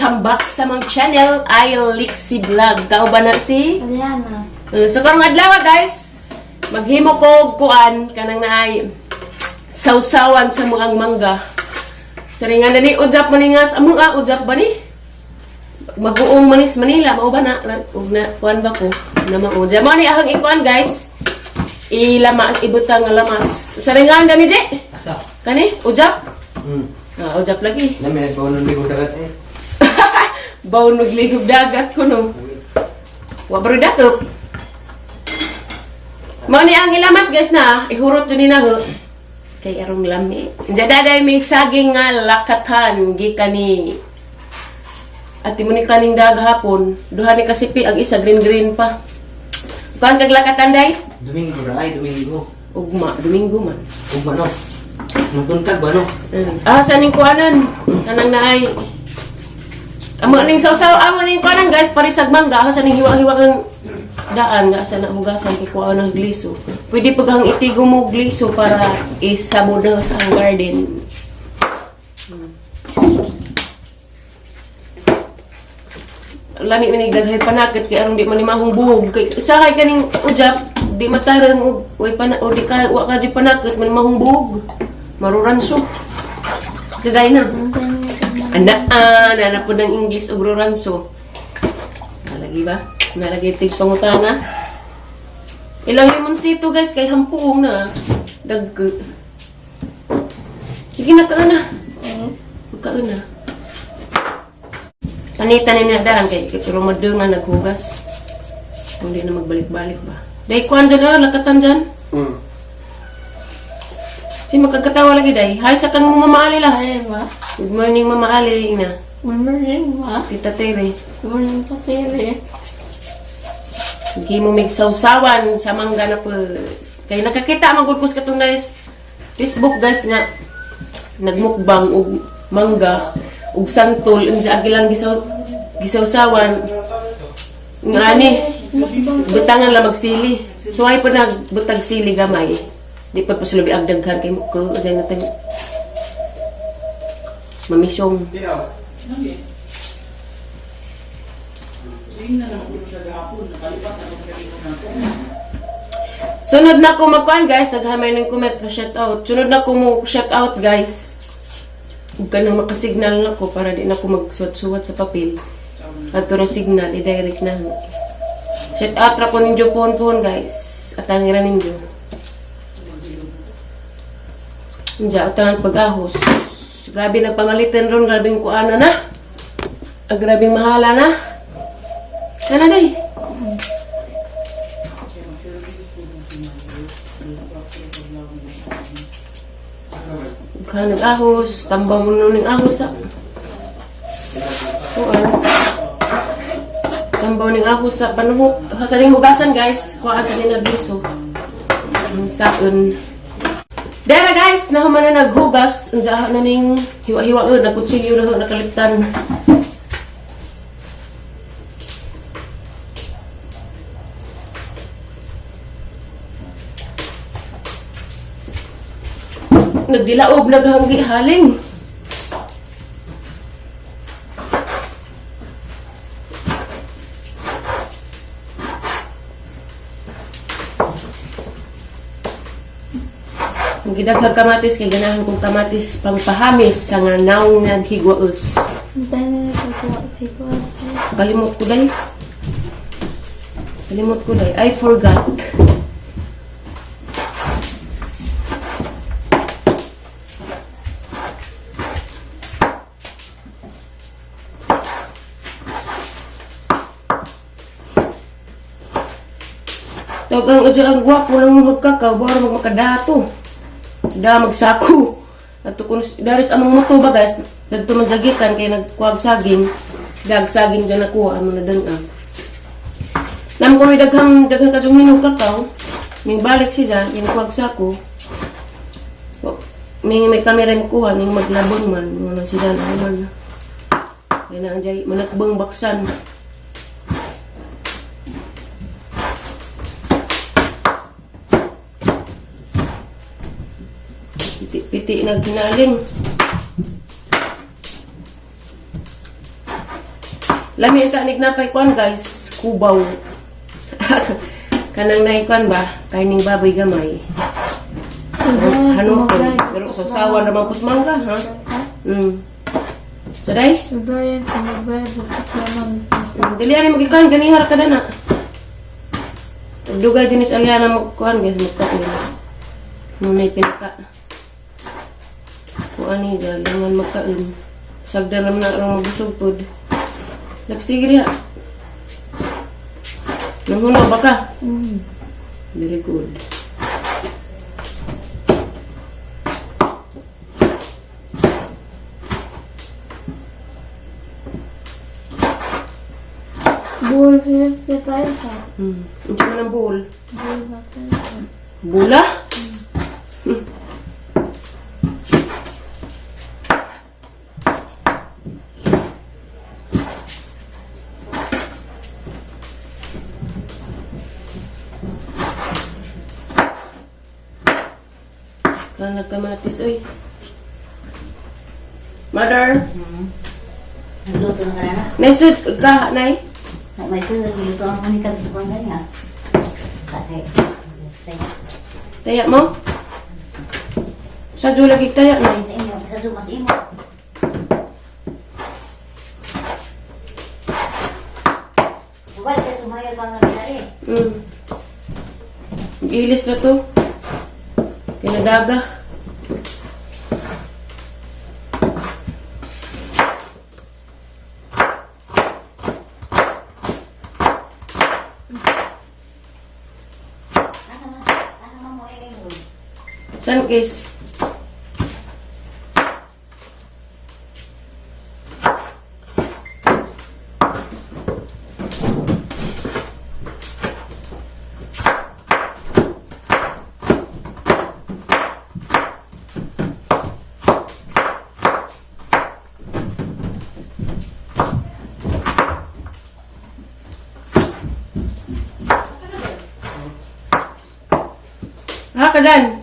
welcome back sa mong channel, Lixie Vlog. Kauban na si Ariana. So karong adlaw guys, maghimo ko kuan kanang naay sausawan sa mga mangga. Saringan ni udap maningas among udap ba ni? Mag-uong manis Manila mao ba na kuan ba ko na mauja. Mo ni ahang ikuan guys. Ilama ang ibutang nga lamas. Saringan gani je? Asa? Kani udap? Udap lagi. Lami nagbaon ng ligo dagat eh. Bawon magligog dagat ko no. Wa bro datot. Mao ni ang ilamas guys na ihurot jud ni na ho. Kay arong lami. Daday may saging nga lakatan gikan ni at mo ni kaning daghapon. Duha ni kasipi ang isa green pa. Kuan kag lakatan day? Domingo ra ay Domingo. Ugma, Domingo man. Ugma no. Magtuntag ba no? Sa ning kuanan kanang naay amo ning sausaw amo ning kuanan guys parisag mangga sa ning hiwa-hiwa ang daan nga sa nahugasan kay kuha ng gliso. Pwede pag ang itigo mo gliso para isabod sa ang garden. Lami man nagdaghay panakit kay aron di man mahong buhog kay usahay kaning ujap di matarang way pana o di ka wa ka di panakit man mahong buhog. Maruranso. Daday na. Ana po ng English og ruranso. Nalagi ba? Nalagi tig pangutana. Ilang limonsito guys kay hampuong na. Dag. Sige na kauna. Kauna. Panitan ni na daan kay pero madungan naghugas. Hindi na magbalik-balik ba. Day kuan dyan lakatan dyan. Si magkakatawa lagi day. Hi sa kang Mama Ali lah. Ay, ba? Good morning Mama Ali na. Good morning, ba? Tita Tere. Good morning, Katiri. Hindi mo migsawsawan sa mangga na po. Kaya nakakita magulkos katong guys. Facebook guys nga nagmukbang og mangga ug santol unsa agilang gisawsawan. Ngani butangan la magsili. So ay pa nagbutag sili gamay. Di pa pasulubi ang daghan kay ko dyan natin mamisyong. Sunod na ko magkuhan guys, naghamay ng comment pa shout out. Sunod na ko mo shout out guys. Huwag ka nang makasignal na ko para di na ko magsuwat-suwat sa papel. At na signal, i-direct na. Shout out ra ko ninyo phone guys. At ang ira ninyo. Diyan, tangan pag-ahos. Grabe nagpangalitan ron, grabing kuana na. Grabing mahala na. Sana day. Bukan nag-ahos. Tambang mo nun ng ahos ha. Tambang ng ahos sa panuhok. Sa ring hugasan guys. Kuhaan sa ninagliso. Ang saon. Dara guys, nahuman na naghugas, unsa na ning hiwa-hiwa nagkutsilyo na nakaliptan. Nagdilaob naghanggi haling. Ang gidaghag kamatis kay ganahan kong kamatis pangpahamis sa nga naong naghigwaos. Dahil na nagkakawa. Kalimot ko day. I forgot. Tawag ang udyo ang gwapo lang magkakaw, bawar magmakadato. Da magsako. At kung daris among moto ba guys, dagto man jagikan kay nagkuag saging, dag saging dyan nakuha amo na dang. Nam ko daghang kajong minog kakaw, ning balik siya, yung kuag sako. May kamera mo kuha, ning maglabon man, mo siya na man. Kaya na anjay manakbang baksan. Piti na ginaling. Lami ka nignapay kuan guys, kubaw. Kanang naikuan ba? Kaining baboy gamay. Hano ko. Pero sausawan naman pus mangga, ha? Saday? Udayan ko magbayad bukit naman. Dili ani magikan ganihar ka na. Dugay jenis aliana mo kuan guys, mukha nila. Nunay pinaka. Kung ani galangan magkain. Sagda naman na orang mabusog pod. Sige diha. Nanghunaw ba ka? Very good. Bull siya tayo ka. Ang tsaka ng bowl. Bull na tayo. Bula? Nagkamatis, oy. Mother? Nagluto na ka na? Nesud ka, nay? May sunod, nagluto ang kunikal sa panggal nga. Kate. Taya mo? Sa lagi taya, nay? Sa inyo, sa sumas imo. Buwal ka tumayal pa nga pinari. Ilis na to. Tinadaga. San guys? Ha ka dyan?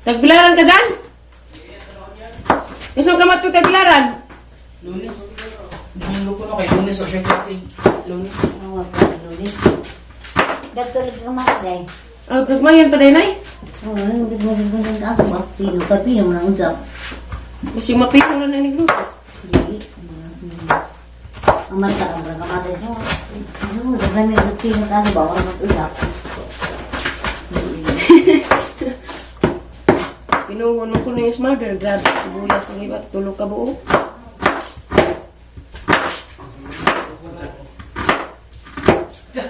Tagbilaran ka dyan? Isang kamat ko tagbilaran? Lunes. Domingo ko na kay Lunes o siya kasi. Lunes. Oo, lunes. Doktor lagi ka makagay. Oh, gagmayan pa day, nay? Oo, nagiging ako ba? Pino mo na usap. Kasi mapito na na nagluto. Hindi. Amal ka ang kamatay mo. Ano, sa kami pino ka ba? Wala mas usap. Pinuhon mo ko na yung smother. Grabe, sibuyas ang iba. Tulog ka buo.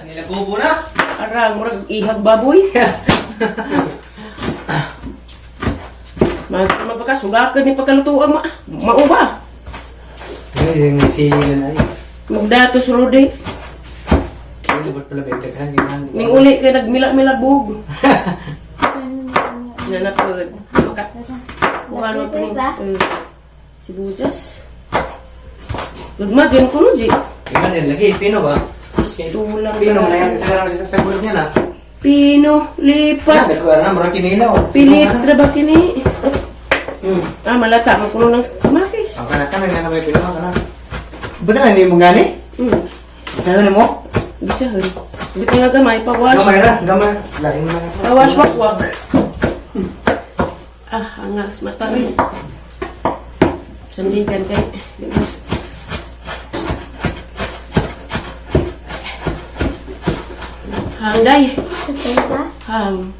Nilagobo na. Arang, murag ihag baboy. Magpakasugakan ni pagkalutuan mauba. Ay, yung sili na na. Magdatos rode. Ay, labot pala bentaghan yun. Ning uli kay nagmila-milabog. Nanapod. Ano pa rin? Sibuyas. Gagma dyan ko no, G. Iman yan lagi, pino ba? Tulang Pino na yan, sa sagot niya na. Pino, lipat. Nagkuha na, murang kinilaw. Pilit, traba kini. Malata. Magkuno ng samakis. Ang kanak ka, nga may pino ka na. Ba't na, hindi mo gani? Saan na mo? Bisahan. Bit nga gamay, pawash. Gamay na, gamay. Lain mo na nga. Pawash, wakwak. Angas mata rin. Sandigan kay. Hangday. Patay ka? Hang.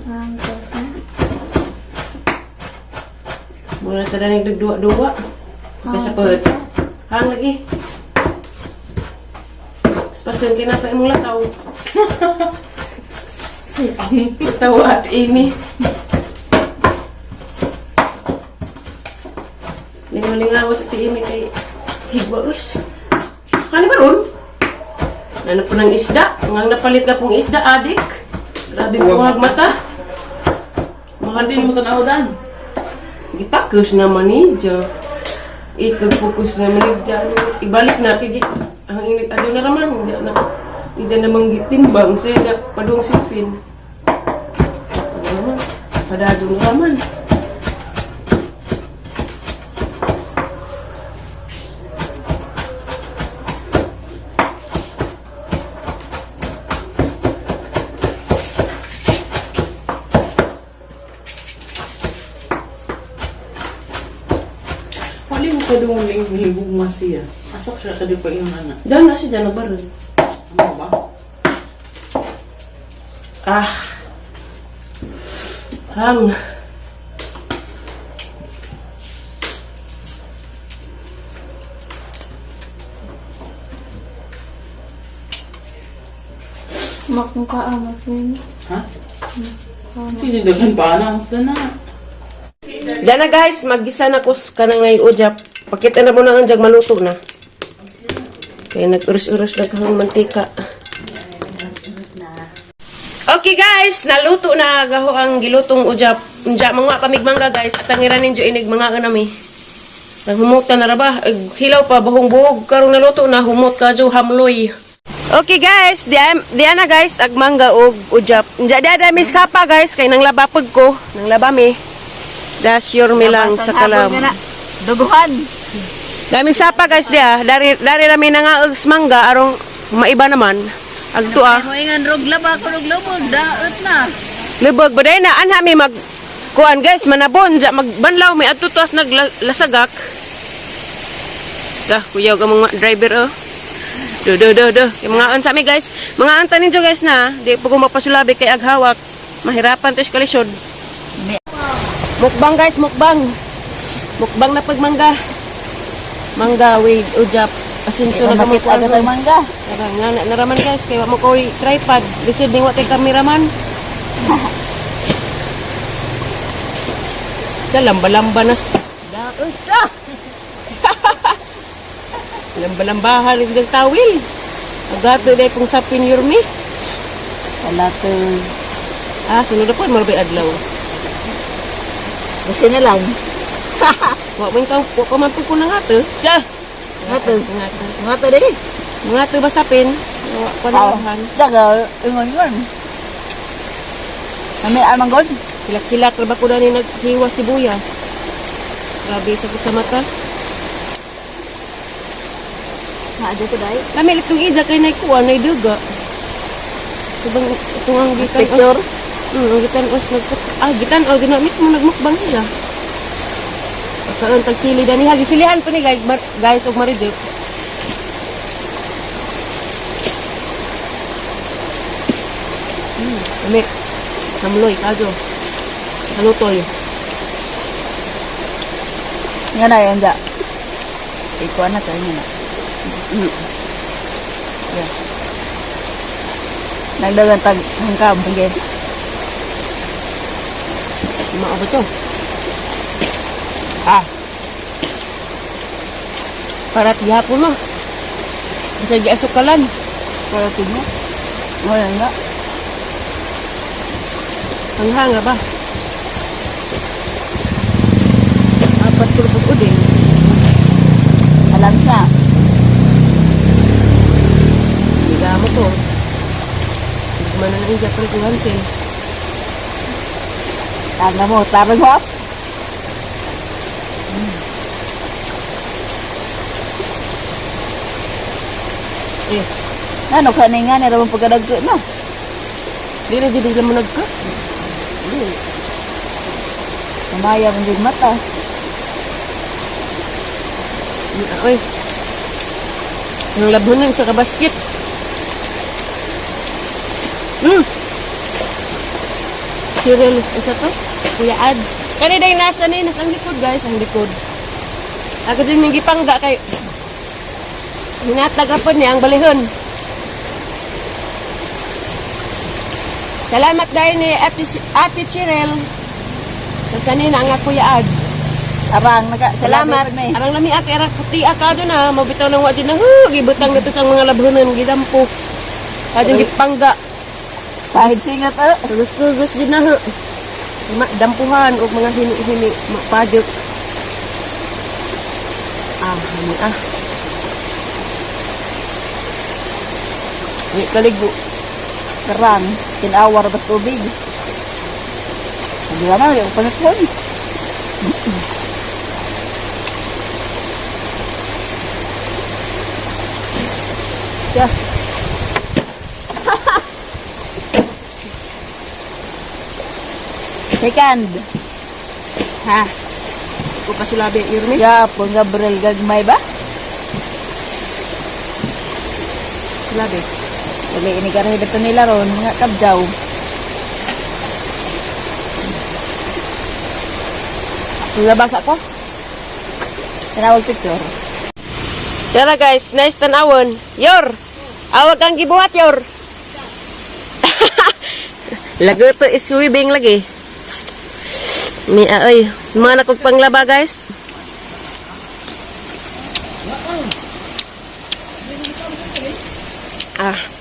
Patay ka? Mula tada nagdugduwa-duwa. Kasapot. Hang lagi. Spasun kinapa imong lataw. Tawa at ini. Lingaw-lingaw sa tiimi kay higwaus. Ano ba ron? Ano po ng isda? Ngang napalit na pong isda, adik. Grabe buhag mata. Mahal din mo tanaw-dan. Gipakus naman ni Jo. Ikag-focus naman ni Jo. Ibalik na kay ang init adyo na raman. Hindi na namang gitimbang. Siya padung sipin. Ano naman? Padado naman. Wali mo ka doon yung hilibog masiya. Asak siya ka di pa yung anak. Diyan na siya dyan, nabaron. Ano ba? Ah. Hang. Makmuka amat yun. Ha? Hindi daghan pa na. Na. Diyan na guys, mag-gisa na ko ka na ngayon ujap. Pakita na mo na ang jag maluto na. Kaya nag-urus-urus na kahong mantika. Okay guys, naluto na gaho ang gilutong ujap. Unja mga pamigmangga guys, at ang iranin dyo inig mga kanami. Naghumutan na raba. Hilaw pa, bahong buhog. Karong naluto na, humot ka dyo, hamloy. Okay guys, diyan na guys, agmangga og ujap. Unja diya may sapa guys, kay nang labapag ko. Nang labami. Das your milang sa kalam. Duguhan. Dami sapa guys diya. Dari rami na nga og mangga, arong maiba naman. Agto Mo ingan rog laba ko rog lubog daot na. Lubog ba na anha mi mag kuan guys manabon ja magbanlaw mi adto tuas naglasagak. Dah kuyaw ka mga driver oh. Do. Yung mga an sa mi guys. Mga an tanin jo guys na di pa ko mapasulabi kay aghawak. Mahirapan to sa kalisod. Mukbang guys, mukbang. Mukbang na pagmangga. Mangga with ujap. Asinso na gamot Agad ang mangga. nga naraman guys, kaya mo ko tripod. Lisod ning watay kameraman. Lamba-lamba na. Daot ka! Lamba-lambahan rin ng tawil. Agato day kung sa pinyurmi. Wala to. Sunod na po, marabay adlaw. Kasi na lang. Wa mo yung kumanto ko na nga to. Siya! Nga to. Nga to. Nga to din. Mga to basapin. Panawahan. Daga, ingon. Kami amang god. Kilak-kilak na ba ko na ni naghiwa sibuyas. Grabe, sakit sa mata. Haadyo ko dahil. Kami itong ija kay naikuha, naiduga. Itong ang gitan. Picture. Ang gitan os nagput. Gitan o ginamit mo nagmukbang siya. Pagkaan tagsili dani ha. Gisilihan po ni guys og maridip. Kami. Namloy, kadyo. Halutoy. Nga na yan da. Ikuha na tayo nga na. Yeah. Nagdagan tag hangkam. Sige. Mga ba to? Parat gihapon mo. Bisa giasukalan. Para tingnan. Wala nga. Hanghanga ba? Apat kurupot udin. Alam siya. Higa mo to. Mana na higa pa rin hansin. Tanda mo, tarang mo. Ano ka nga na naman pagkadagko na? Di na dito sila mo nagka. Mamaya mo din mata. Oy. Ang labunan sa kabasket. Cereal isa to? Kuya ads. Kani day nasa ni ang likod guys, ang likod. Ako din yung gipangga kay hinatag rapod niya ang balihon. Salamat dahil ni Ate Cheryl. Kanina ang Kuya ads. Arang, Salamat. Arang lami ate, arang puti akado na. Mabitaw ng wadin na, gibutang dito sa mga labunan, gidampo. Kadyung gipangga. Kahit singat Tugus-tugus din na, dampuhan o mga hini-hini, padok. Hini Hindi kaligo. Karang, tinawar ba tubig? Di naman, yung panitpon. Siya. Second. Ha? Ko pasulabi, Irmi. Ya, pun Gabriel gagmay ba? Sulabi. Uli ini karena dito nila ron, mga kabjaw. Labas ako. Tinawag picture. Tara guys, nice tanawon. Yor! Awag kang gibuhat, Yor! Lago to is swimming lagi. Ni ay, mga nakagpanglaba guys. Ah.